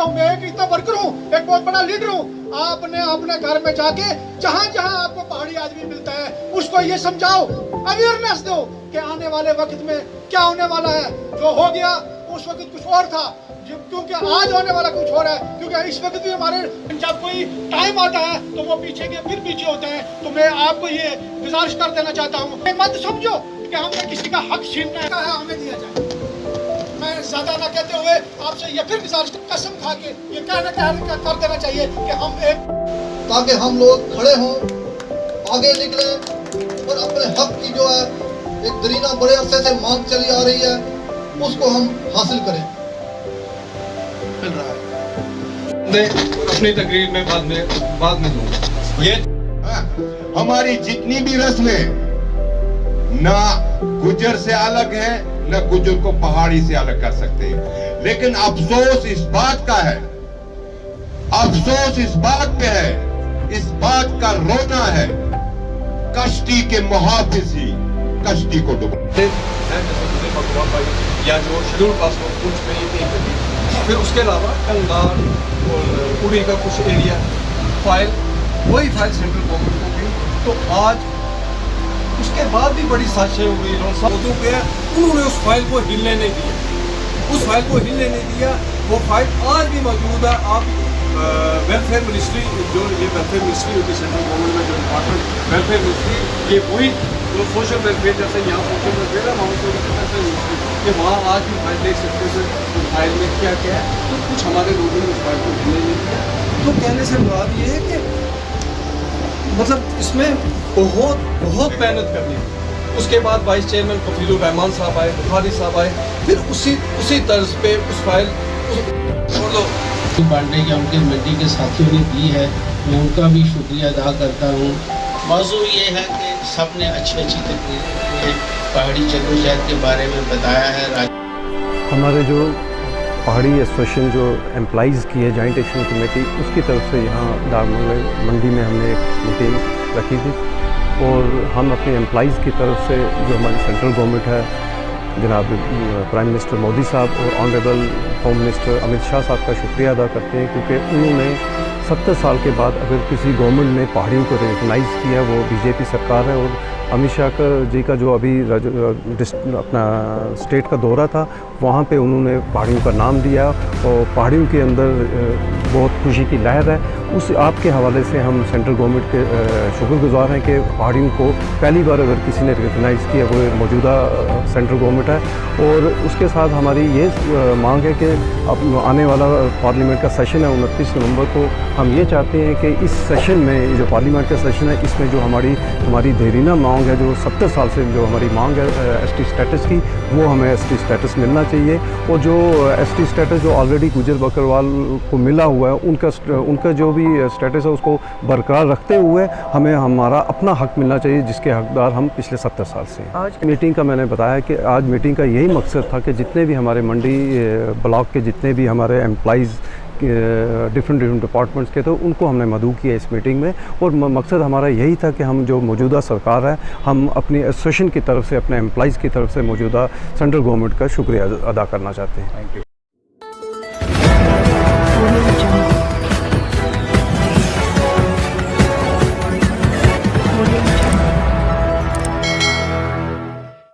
सकता हूँ। मैं एक इतना वर्कर हूँ, एक बहुत बड़ा लीडर हूँ। आपने अपने घर में जाके जहाँ जहाँ आपको पहाड़ी आदमी मिलता है उसको ये समझाओ, अवेयरनेस दो कि आने वाले वक्त में क्या होने वाला है। जो हो गया उस वक्त कुछ और था, क्योंकि आज होने वाला कुछ और है। क्योंकि इस वक्त भी हमारे जब कोई टाइम आता है तो वो पीछे के फिर पीछे होते हैं। तो मैं आपको ये गुजारिश कर देना चाहता हूँ, मत समझो कि हमने किसी का हक छीनना है, हमें दिया जाए। मैं ज्यादा ना कहते हुए आपसे ये फिर गुजारिश, कसम खा के ये कहना कर देना चाहिए कि हम एक, ताकि हम लोग खड़े हों, आगे निकले और अपने हक की जो है एक दरीना बड़े अरसे से मांग चली आ रही है उसको हम हासिल करें। मिल रहा है अपनी तकरीर में बाद में दूंगा। ये हमारी जितनी भी रस्में ना गुजर से अलग है, न गुजर को पहाड़ी से अलग कर सकते हैं। लेकिन अफसोस इस बात का है, अफसोस इस बात पे है, इस बात का रोना है, कश्ती के मुहाफिज ही कश्ती को डुबो। या जो शेड्यूल कास्ट हो कुछ में ये एक, फिर उसके अलावा कंगार और उड़ी का कुछ एरिया फाइल, वही फाइल सेंट्रल गवर्नमेंट को गई। तो आज उसके बाद भी बड़ी साजिशें हुई, लोगों पे उन्होंने उस फाइल को हिलने नहीं दिया, उस फाइल को हिलने नहीं दिया। वो फाइल आज भी मौजूद है। आप वेलफेयर मिनिस्ट्री, जो ये वेलफेयर मिनिस्ट्री होती है सेंट्रल गवर्नमेंट में, जो डिपार्टमेंट वेलफेयर मिनिस्ट्री, ये वही जो सोशल वेलफेयर, जैसे यहाँ सोशल वेलफेयर है, वहाँ मिनिस्ट्री कि वहाँ आज भी फाइल देख सकते हैं। उस फाइल में क्या क्या है, तो कुछ हमारे लोगों ने उस फाइल को हिलने नहीं दिया। तो कहने से मुराद ये है कि मतलब इसमें बहुत मेहनत करनी है। उसके बाद वाइस चेयरमैन कफीलुर रहमान साहब आए, बुखारी साहब आए, फिर उसी तर्ज पे उस फाइल छोड़ दो पांडे या उनके मंडी के साथियों ने दी है, मैं उनका भी शुक्रिया अदा करता हूँ। मौजू ये है कि सब ने अच्छी तकरीरें पहाड़ी जद्दोजहद के बारे में बताया है। हमारे जो पहाड़ी एसोसिएशन जो एम्प्लॉइज़ की है जॉइंट एक्शन कमेटी, उसकी तरफ से यहाँ मंडी में हमने एक मीटिंग रखी थी और हम अपने एम्प्लॉइज़ की तरफ से जो हमारी सेंट्रल गवर्नमेंट है, जनाब प्राइम मिनिस्टर मोदी साहब और honourable home minister Amit Shah साहब का शुक्रिया अदा करते हैं, क्योंकि उन्होंने 70 साल के बाद अगर किसी गवर्नमेंट ने पहाड़ियों को रिकगनाइज़ किया, वो बीजेपी सरकार है। और अमित शाह जी का जो अभी अपना स्टेट का दौरा था, वहाँ पे उन्होंने पहाड़ियों का नाम दिया और पहाड़ियों के अंदर बहुत खुशी की लहर है। उस आपके हवाले से हम सेंट्रल गवर्नमेंट के शुक्रगुजार हैं कि पहाड़ियों को पहली बार अगर किसी ने रिकगनाइज़ किया, वो मौजूदा सेंट्रल गवर्नमेंट है। और उसके साथ हमारी ये मांग है कि अब आने वाला पार्लियामेंट का सेशन है 29 नवंबर को, हम ये चाहते हैं कि इस सेशन में, जो पार्लियामेंट का सेशन है, इसमें जो हमारी देरीना मांग है, जो 70 साल से जो हमारी मांग है एसटी स्टेटस की, वो हमें एसटी स्टेटस मिलना चाहिए। और जो एसटी स्टेटस जो ऑलरेडी गुजर बकरवाल को मिला हुआ है, उनका जो भी स्टेटस है उसको बरकरार रखते हुए हमें हमारा अपना हक मिलना चाहिए, जिसके हकदार हम पिछले 70 साल से हैं। आज मीटिंग का मैंने बताया कि आज मीटिंग का यही मकसद था कि जितने भी हमारे मंडी ब्लॉक के जितने भी हमारे एम्प्लॉइज़ डिफरेंट डिपार्टमेंट्स के थे, उनको हमने मदऊ किया इस मीटिंग में। और मकसद हमारा यही था कि हम जो मौजूदा सरकार है, हम अपनी एसोसिएशन की तरफ से, अपने एम्प्लॉइज़ की तरफ से मौजूदा सेंट्रल गवर्नमेंट का शुक्रिया अदा करना चाहते हैं। Thank you.